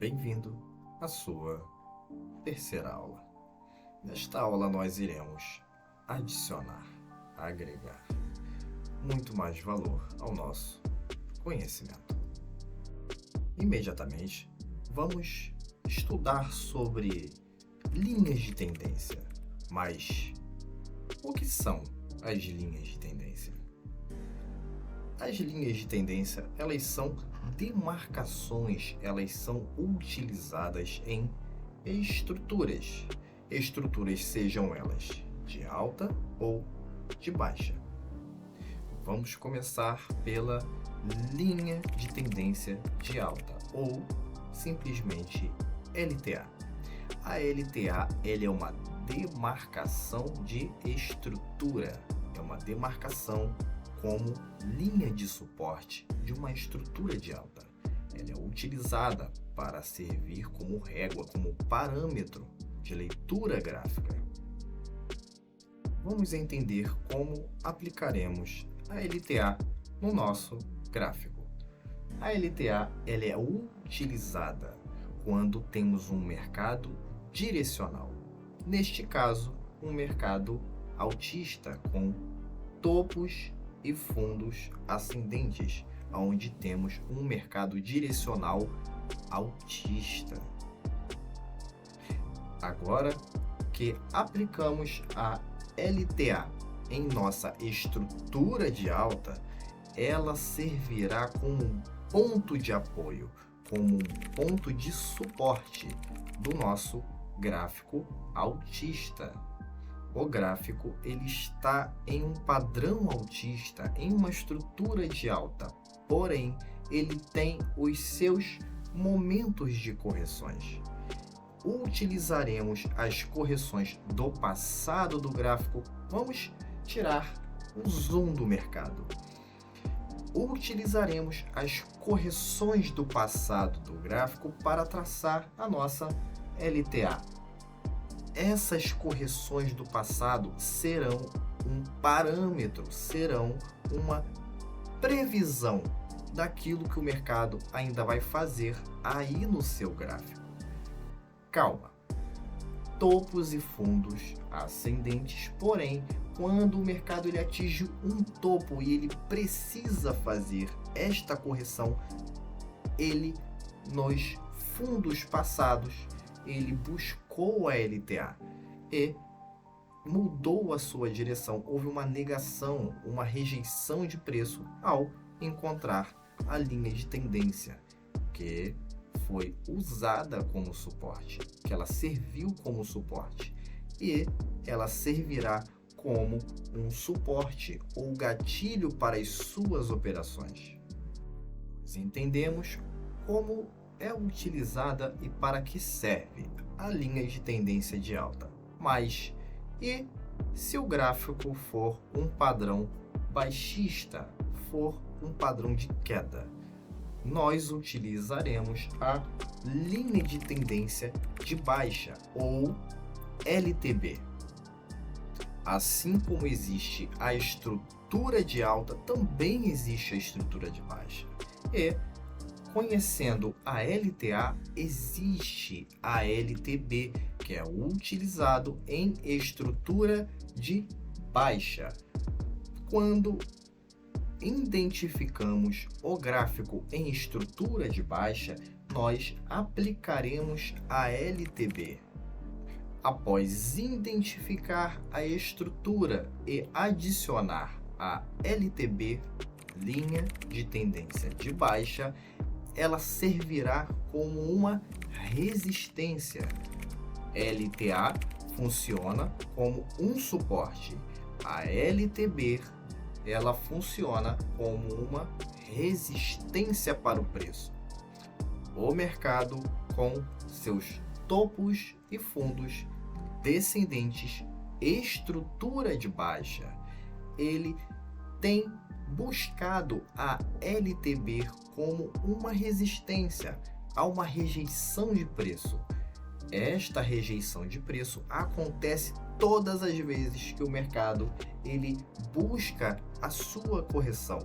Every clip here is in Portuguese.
Bem-vindo à sua terceira aula. Nesta aula nós iremos adicionar, agregar muito mais valor ao nosso conhecimento. Imediatamente, vamos estudar sobre linhas de tendência. Mas o que são as linhas de tendência? As linhas de tendência, elas são demarcações, elas são utilizadas em estruturas. Estruturas sejam elas de alta ou de baixa. Vamos começar pela linha de tendência de alta, ou simplesmente LTA. A LTA ela é uma demarcação de estrutura, é uma demarcação como linha de suporte de uma estrutura de alta. Ela é utilizada para servir como régua, como parâmetro de leitura gráfica. Vamos entender como aplicaremos a LTA no nosso gráfico. A LTA ela é utilizada quando temos um mercado direcional. Neste caso, um mercado altista com topos e fundos ascendentes, onde temos um mercado direcional altista. Agora que aplicamos a LTA em nossa estrutura de alta, ela servirá como um ponto de apoio, como um ponto de suporte do nosso gráfico altista. O gráfico ele está em um padrão altista, em uma estrutura de alta, porém ele tem os seus momentos de correções. Utilizaremos as correções do passado do gráfico. Vamos tirar um zoom do mercado. Utilizaremos as correções do passado do gráfico para traçar a nossa LTA. Essas correções do passado serão um parâmetro, serão uma previsão daquilo que o mercado ainda vai fazer aí no seu gráfico. Calma! Topos e fundos ascendentes, porém, quando o mercado ele atinge um topo e ele precisa fazer esta correção, ele, nos fundos passados, ele buscou a LTA e mudou a sua direção. Houve uma negação, uma rejeição de preço ao encontrar a linha de tendência que foi usada como suporte, que ela serviu como suporte e ela servirá como um suporte ou gatilho para as suas operações. Nós entendemos como é utilizada e para que serve a linha de tendência de alta. Mas e se o gráfico for um padrão baixista, for um padrão de queda? Nós utilizaremos a linha de tendência de baixa, ou LTB. Assim como existe a estrutura de alta, também existe a estrutura de baixa. E conhecendo a LTA, existe a LTB, que é utilizado em estrutura de baixa. Quando identificamos o gráfico em estrutura de baixa, nós aplicaremos a LTB. Após identificar a estrutura e adicionar a LTB, linha de tendência de baixa, ela servirá como uma resistência. LTA funciona como um suporte. A LTB ela funciona como uma resistência para o preço. O mercado, com seus topos e fundos descendentes, estrutura de baixa, ele tem buscado a LTB como uma resistência a uma rejeição de preço. Esta rejeição de preço acontece todas as vezes que o mercado ele busca a sua correção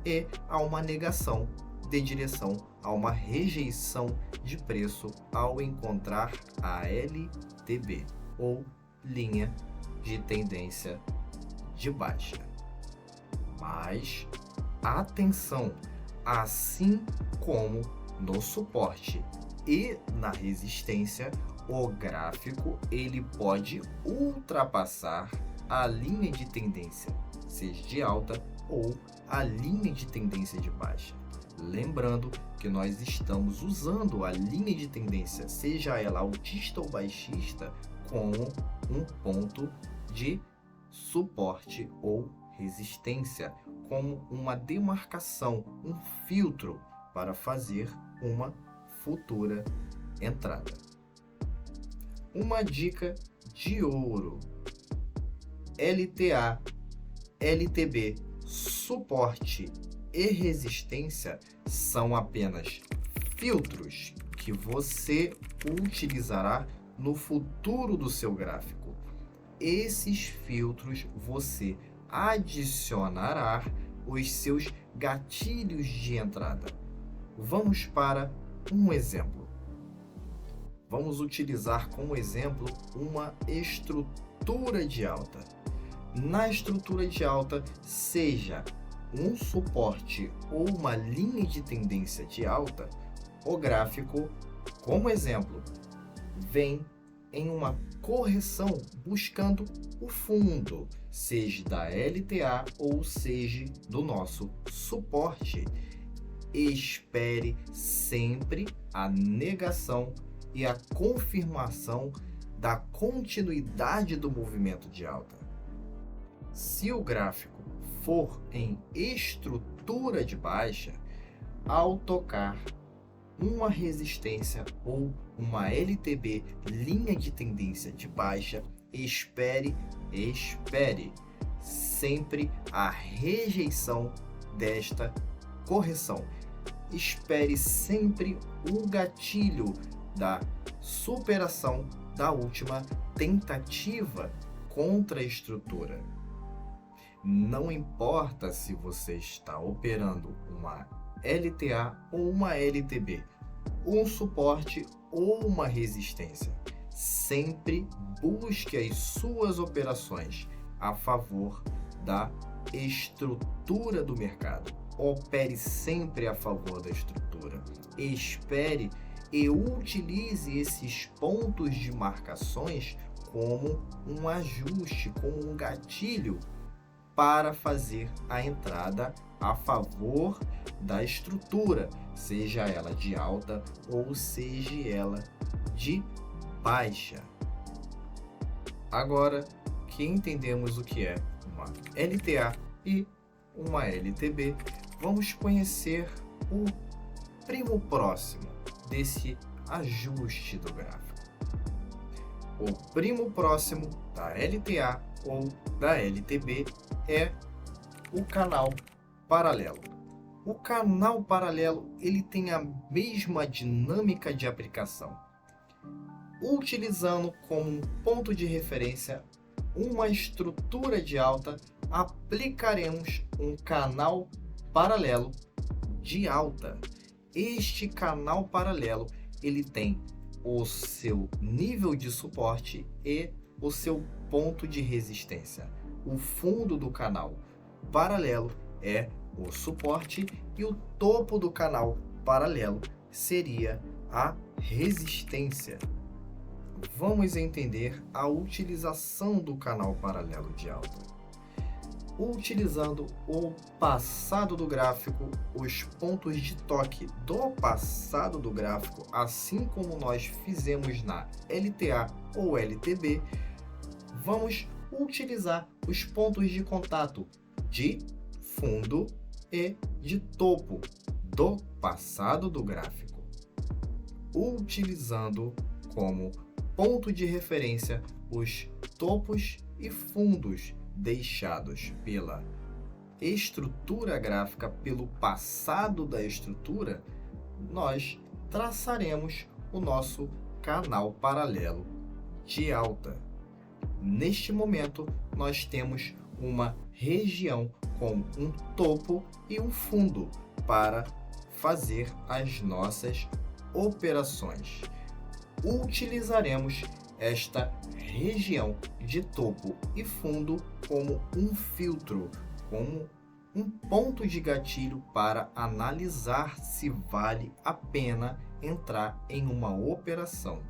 e há uma negação de direção a uma rejeição de preço ao encontrar a LTB, ou linha de tendência de baixa. Mas atenção, assim como no suporte e na resistência, o gráfico ele pode ultrapassar a linha de tendência, seja de alta ou a linha de tendência de baixa. Lembrando que nós estamos usando a linha de tendência, seja ela altista ou baixista, como um ponto de suporte ou resistência, como uma demarcação, um filtro para fazer uma futura entrada. Uma dica de ouro: LTA, LTB, suporte e resistência são apenas filtros que você utilizará no futuro do seu gráfico. Esses filtros você adicionará os seus gatilhos de entrada. Vamos para um exemplo. Vamos utilizar como exemplo uma estrutura de alta. Na estrutura de alta, seja um suporte ou uma linha de tendência de alta, o gráfico, como exemplo, vem em uma correção buscando o fundo, seja da LTA ou seja do nosso suporte. Espere sempre a negação e a confirmação da continuidade do movimento de alta. Se o gráfico for em estrutura de baixa, ao tocar uma resistência ou uma LTB, linha de tendência de baixa, espere sempre a rejeição desta correção. Espere sempre o gatilho da superação da última tentativa contra a estrutura. Não importa se você está operando uma LTA ou uma LTB, um suporte ou uma resistência, sempre busque as suas operações a favor da estrutura do mercado. Opere sempre a favor da estrutura. Espere e utilize esses pontos de marcações como um ajuste, como um gatilho para fazer a entrada a favor da estrutura, seja ela de alta ou seja ela de baixa. Agora que entendemos o que é uma LTA e uma LTB, vamos conhecer o primo próximo desse ajuste do gráfico. O primo próximo da LTA ou da LTB é o canal paralelo. O canal paralelo ele tem a mesma dinâmica de aplicação. Utilizando como um ponto de referência uma estrutura de alta, aplicaremos um canal paralelo de alta. Este canal paralelo ele tem o seu nível de suporte e o seu ponto de resistência. O fundo do canal paralelo é o suporte e o topo do canal paralelo seria a resistência. Vamos entender a utilização do canal paralelo de alta. Utilizando o passado do gráfico, os pontos de toque do passado do gráfico, assim como nós fizemos na LTA ou LTB, vamos utilizar os pontos de contato de fundo e de topo do passado do gráfico, utilizando como ponto de referência os topos e fundos deixados pela estrutura gráfica, pelo passado da estrutura, nós traçaremos o nosso canal paralelo de alta. Neste momento, nós temos uma região com um topo e um fundo para fazer as nossas operações. Utilizaremos esta região de topo e fundo como um filtro, como um ponto de gatilho para analisar se vale a pena entrar em uma operação.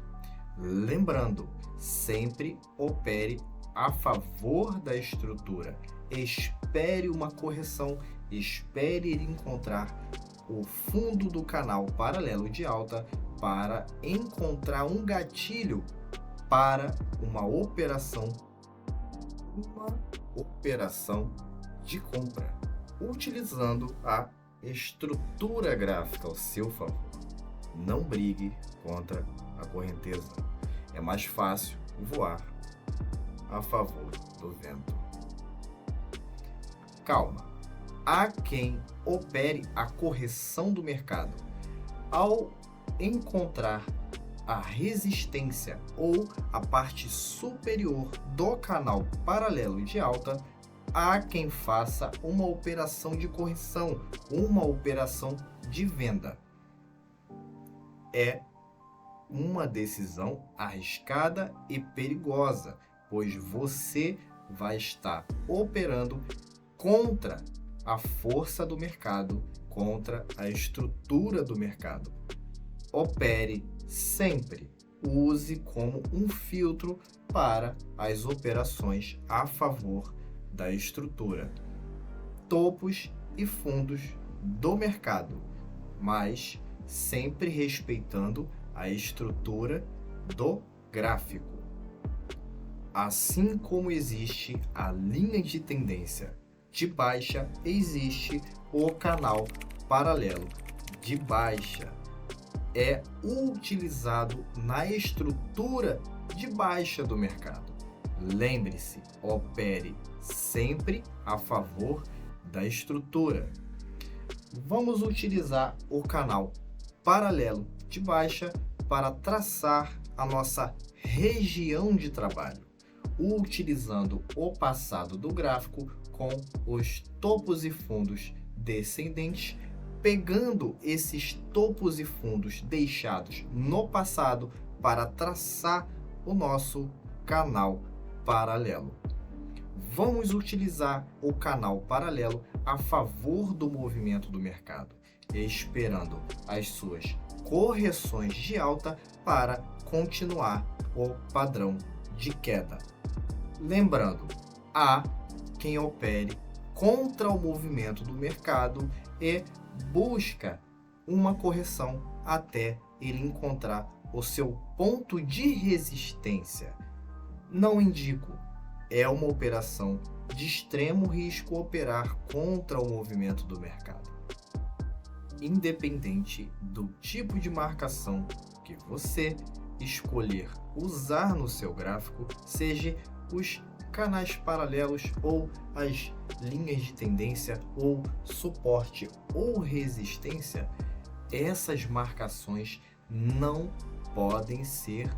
Lembrando, sempre opere a favor da estrutura. Espere uma correção, espere encontrar o fundo do canal paralelo de alta para encontrar um gatilho para uma operação de compra, utilizando a estrutura gráfica ao seu favor. Não brigue contra a correnteza. É mais fácil voar a favor do vento. Calma. Há quem opere a correção do mercado. Ao encontrar a resistência ou a parte superior do canal paralelo de alta, há quem faça uma operação de correção, uma operação de venda. É uma decisão arriscada e perigosa, pois você vai estar operando contra a força do mercado, contra a estrutura do mercado. Opere sempre, use como um filtro para as operações a favor da estrutura, topos e fundos do mercado, mas sempre respeitando a estrutura do gráfico. Assim como existe a linha de tendência de baixa, existe o canal paralelo de baixa. É utilizado na estrutura de baixa do mercado. Lembre-se, opere sempre a favor da estrutura. Vamos utilizar o canal paralelo de baixa para traçar a nossa região de trabalho, utilizando o passado do gráfico com os topos e fundos descendentes, pegando esses topos e fundos deixados no passado para traçar o nosso canal paralelo. Vamos utilizar o canal paralelo a favor do movimento do mercado, esperando as suas correções de alta para continuar o padrão de queda. Lembrando, há quem opere contra o movimento do mercado e busca uma correção até ele encontrar o seu ponto de resistência. Não indico, é uma operação de extremo risco operar contra o movimento do mercado. Independente do tipo de marcação que você escolher usar no seu gráfico, seja os canais paralelos ou as linhas de tendência ou suporte ou resistência, essas marcações não podem ser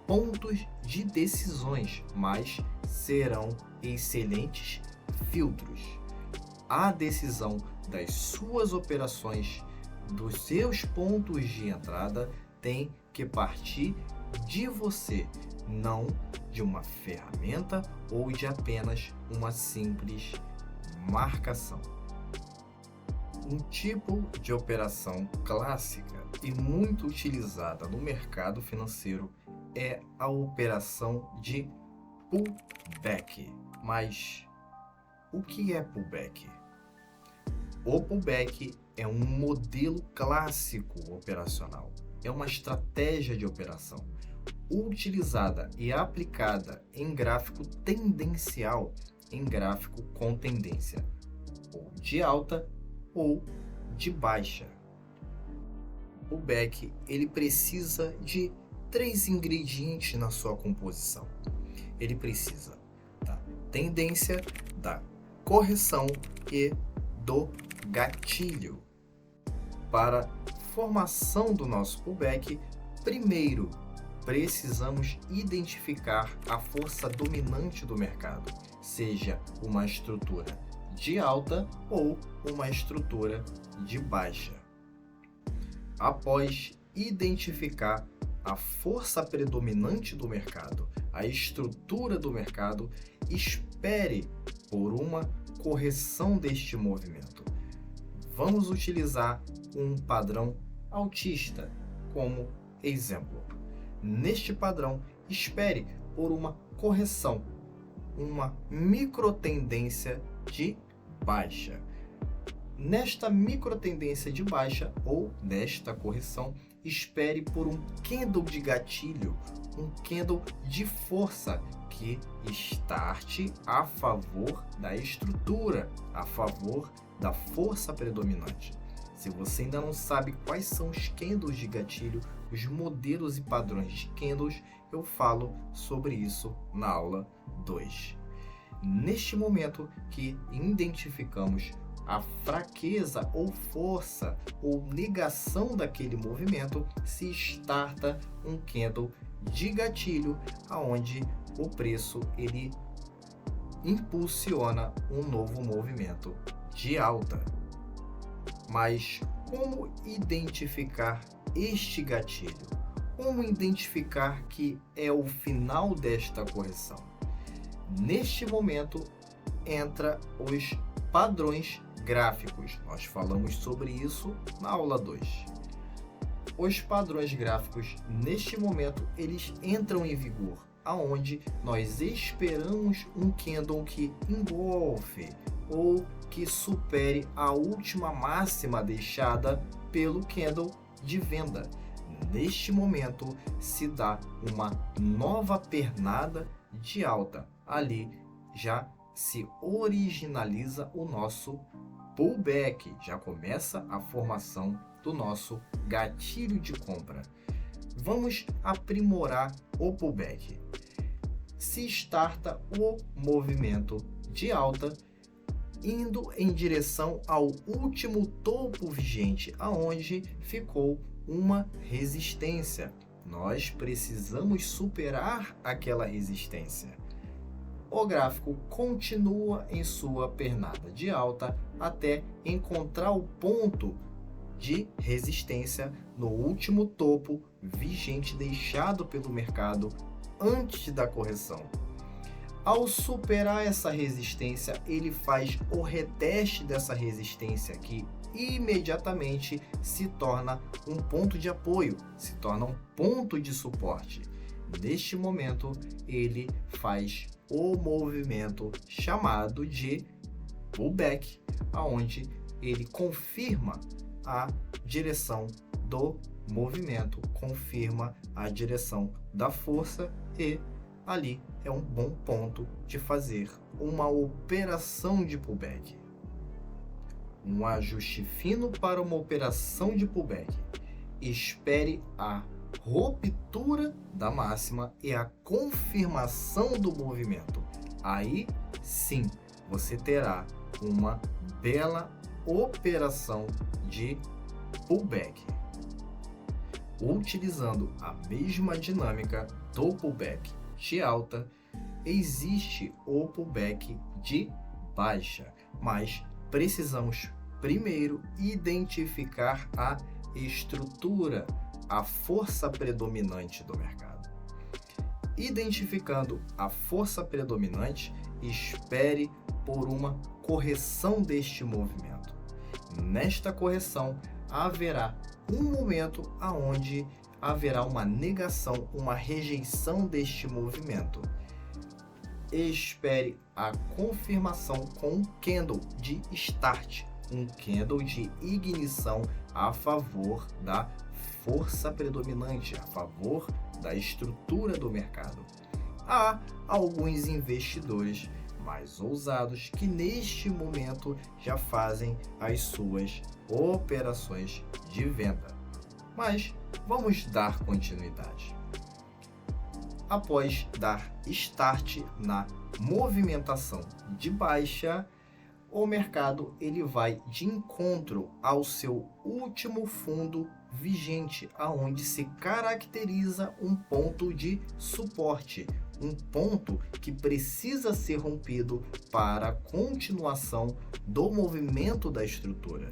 pontos de decisões, mas serão excelentes filtros. A decisão das suas operações, dos seus pontos de entrada, tem que partir de você, não de uma ferramenta ou de apenas uma simples marcação. Um tipo de operação clássica e muito utilizada no mercado financeiro é a operação de pullback. Mas o que é pullback? O pullback é um modelo clássico operacional, é uma estratégia de operação utilizada e aplicada em gráfico tendencial, em gráfico com tendência ou de alta ou de baixa. O pullback ele precisa de 3 ingredientes na sua composição. Ele precisa da tendência, da correção e do gatilho. Para formação do nosso pullback, primeiro precisamos identificar a força dominante do mercado, seja uma estrutura de alta ou uma estrutura de baixa. Após identificar a força predominante do mercado, a estrutura do mercado, espere por uma correção deste movimento. Vamos utilizar um padrão altista como exemplo. Neste padrão, espere por uma correção, uma microtendência de baixa. Nesta microtendência de baixa ou nesta correção, espere por um candle de gatilho, um candle de força que starte a favor da estrutura, a favor da força predominante. Se você ainda não sabe quais são os candles de gatilho, os modelos e padrões de candles, eu falo sobre isso na aula 2. Neste momento que identificamos a fraqueza ou força ou negação daquele movimento, se starta um candle de gatilho, aonde o preço ele impulsiona um novo movimento de alta. Mas como identificar este gatilho? Como identificar que é o final desta correção? Neste momento entra os padrões gráficos. Nós falamos sobre isso na aula 2. Os padrões gráficos, neste momento, eles entram em vigor, aonde nós esperamos um candle que engolfe ou que supere a última máxima deixada pelo candle de venda. Neste momento, se dá uma nova pernada de alta. Ali já se originaliza o nosso pullback, já começa a formação do nosso gatilho de compra. Vamos aprimorar o pullback. Se starta o movimento de alta, indo em direção ao último topo vigente, aonde ficou uma resistência. Nós precisamos superar aquela resistência. O gráfico continua em sua pernada de alta até encontrar o ponto de resistência no último topo vigente deixado pelo mercado antes da correção. Ao superar essa resistência, ele faz o reteste dessa resistência que imediatamente se torna um ponto de apoio, se torna um ponto de suporte. Neste momento, ele faz o movimento chamado de pullback, aonde ele confirma a direção do movimento, confirma a direção da força e ali é um bom ponto de fazer uma operação de pullback. Um ajuste fino para uma operação de pullback. Espere a ruptura da máxima e a confirmação do movimento. Aí sim, você terá uma bela operação de pullback. Utilizando a mesma dinâmica do pullback de alta, existe o pullback de baixa, mas precisamos primeiro identificar a estrutura, a força predominante do mercado. Identificando a força predominante, espere por uma correção deste movimento. Nesta correção, haverá um momento aonde haverá uma negação, uma rejeição deste movimento. Espere a confirmação com um candle de start, um candle de ignição a favor da força predominante, a favor da estrutura do mercado. Há alguns investidores mais ousados que neste momento já fazem as suas operações de venda. Mas vamos dar continuidade. Após dar start na movimentação de baixa, o mercado ele vai de encontro ao seu último fundo vigente, aonde se caracteriza um ponto de suporte, um ponto que precisa ser rompido para a continuação do movimento da estrutura.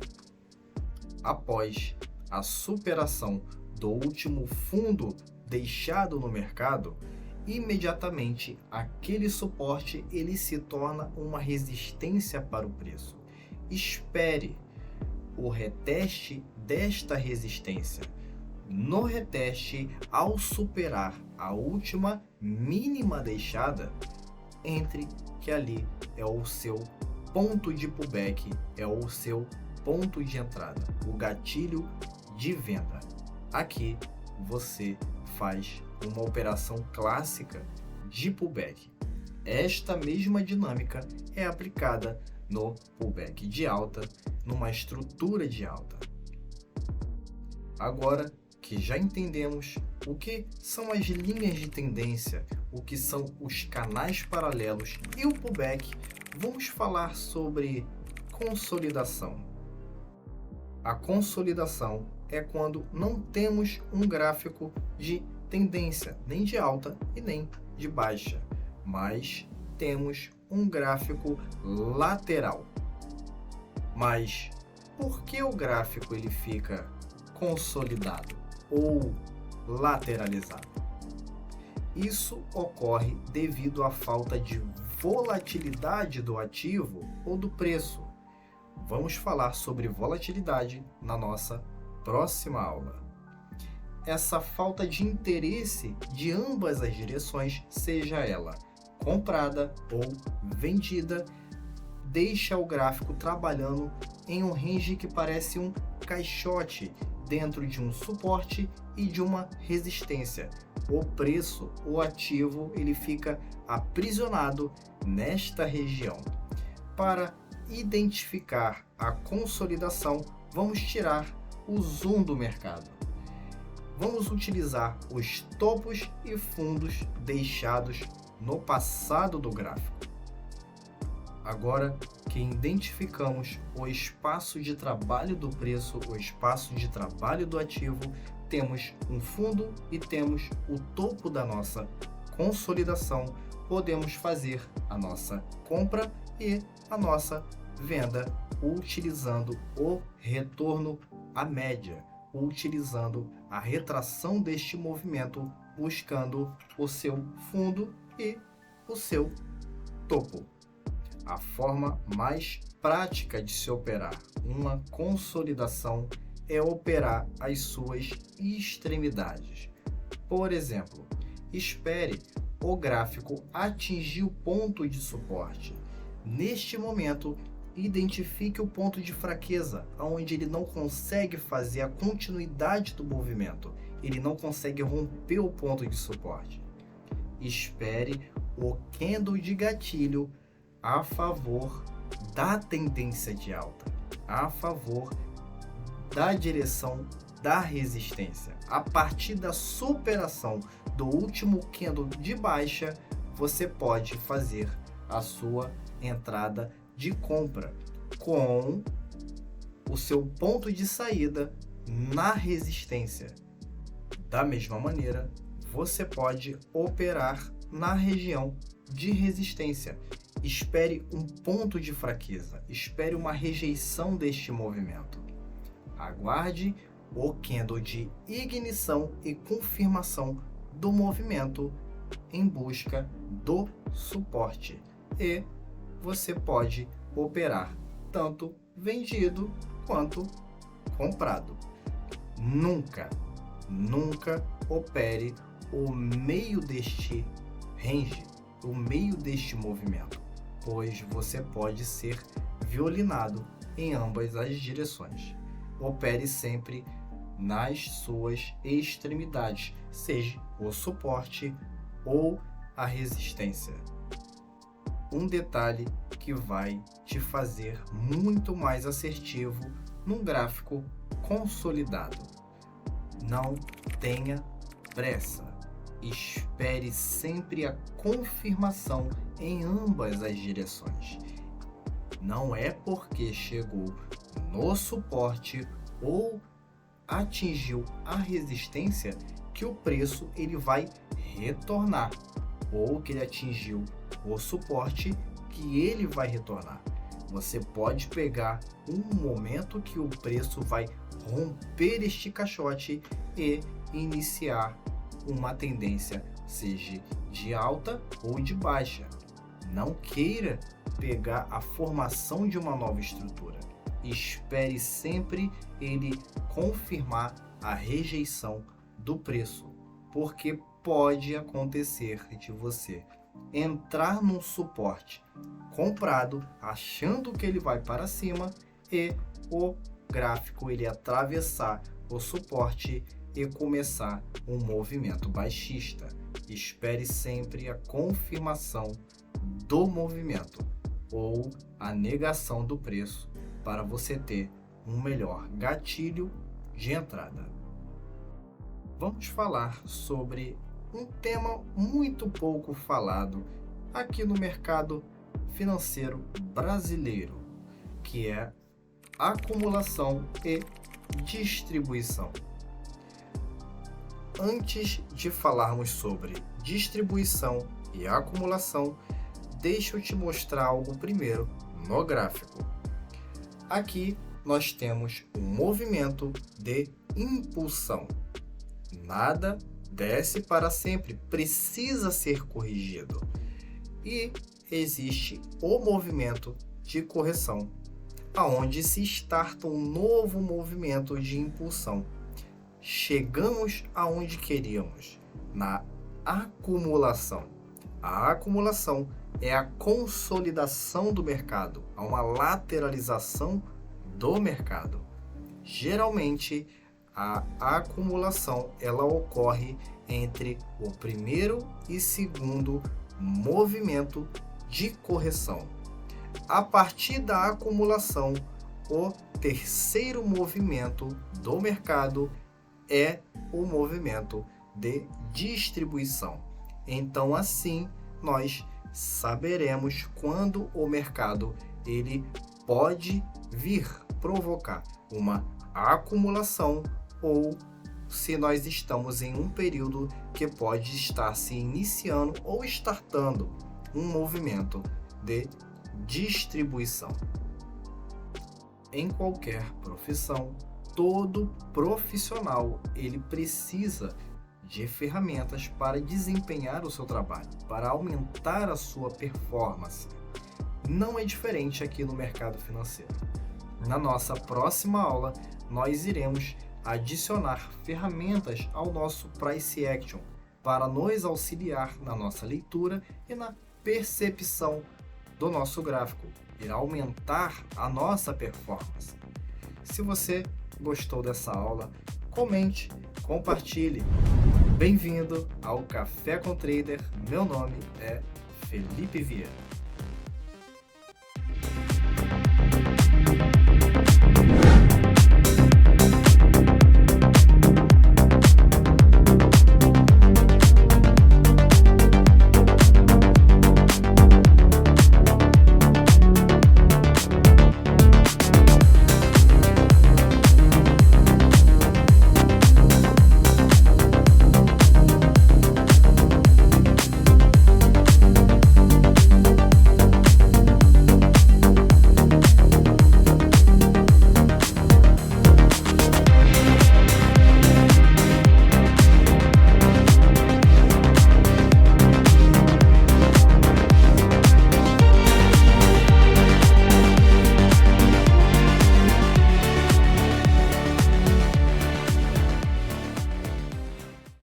Após a superação do último fundo deixado no mercado, imediatamente aquele suporte ele se torna uma resistência para o preço. Espere o reteste desta resistência. No reteste, ao superar a última mínima deixada, entre que ali é o seu ponto de pullback, é o seu ponto de entrada, o gatilho de venda. Aqui você faz uma operação clássica de pullback. Esta mesma dinâmica é aplicada no pullback de alta, numa estrutura de alta. Agora que já entendemos o que são as linhas de tendência, o que são os canais paralelos e o pullback, vamos falar sobre consolidação. A consolidação é quando não temos um gráfico de tendência, nem de alta e nem de baixa, mas temos um gráfico lateral. Mas por que o gráfico ele fica consolidado ou lateralizado? Isso ocorre devido à falta de volatilidade do ativo ou do preço. Vamos falar sobre volatilidade na nossa próxima aula. Essa falta de interesse de ambas as direções, seja ela comprada ou vendida, deixa o gráfico trabalhando em um range que parece um caixote dentro de um suporte e de uma resistência. O preço, o ativo, ele fica aprisionado nesta região. Para identificar a consolidação, vamos tirar o zoom do mercado. Vamos utilizar os topos e fundos deixados no passado do gráfico. Agora que identificamos o espaço de trabalho do preço, o espaço de trabalho do ativo, temos um fundo e temos o topo da nossa consolidação, podemos fazer a nossa compra e a nossa venda utilizando o retorno à média, utilizando a retração deste movimento, buscando o seu fundo e o seu topo. A forma mais prática de se operar uma consolidação é operar as suas extremidades. Por exemplo, espere o gráfico atingir o ponto de suporte. Neste momento, identifique o ponto de fraqueza, onde ele não consegue fazer a continuidade do movimento, ele não consegue romper o ponto de suporte. Espere o candle de gatilho a favor da tendência de alta, a favor da direção da resistência. A partir da superação do último candle de baixa, você pode fazer a sua entrada de compra com o seu ponto de saída na resistência. Da mesma maneira, você pode operar na região de resistência. Espere um ponto de fraqueza, espere uma rejeição deste movimento. Aguarde o candle de ignição e confirmação do movimento em busca do suporte. E você pode operar tanto vendido quanto comprado. Nunca opere o meio deste range, o meio deste movimento, pois você pode ser violinado em ambas as direções. Opere sempre nas suas extremidades, seja o suporte ou a resistência. Um detalhe que vai te fazer muito mais assertivo num gráfico consolidado. Não tenha pressa. Espere sempre a confirmação em ambas as direções. Não é porque chegou no suporte ou atingiu a resistência que o preço ele vai retornar, ou que ele atingiu o suporte que ele vai retornar. Você pode pegar um momento que o preço vai romper este caixote e iniciar uma tendência, seja de alta ou de baixa. Não queira pegar a formação de uma nova estrutura. Espere sempre ele confirmar a rejeição do preço, porque pode acontecer de você entrar num suporte comprado achando que ele vai para cima e o gráfico ele atravessar o suporte e começar um movimento baixista. Espere sempre a confirmação do movimento ou a negação do preço para você ter um melhor gatilho de entrada. Vamos falar sobre um tema muito pouco falado aqui no mercado financeiro brasileiro, que é acumulação e distribuição. Antes de falarmos sobre distribuição e acumulação, deixa eu te mostrar algo primeiro no gráfico. Aqui nós temos um movimento de impulsão. Nada desce para sempre, precisa ser corrigido. E existe o movimento de correção, aonde se starta um novo movimento de impulsão. Chegamos aonde queríamos, na acumulação. A acumulação é a consolidação do mercado, há uma lateralização do mercado. Geralmente, a acumulação ela ocorre entre o primeiro e segundo movimento de correção. A partir da acumulação, o terceiro movimento do mercado é o movimento de distribuição. Então, assim, nós saberemos quando o mercado ele pode vir provocar uma acumulação ou se nós estamos em um período que pode estar se iniciando ou startando um movimento de distribuição. Em qualquer profissão, todo profissional ele precisa de ferramentas para desempenhar o seu trabalho, para aumentar a sua performance. Não é diferente aqui no mercado financeiro. Na nossa próxima aula, nós iremos adicionar ferramentas ao nosso Price Action para nos auxiliar na nossa leitura e na percepção do nosso gráfico. Irá aumentar a nossa performance. Se você gostou dessa aula, comente, compartilhe. Bem-vindo ao Café com Trader. Meu nome é Felipe Vieira.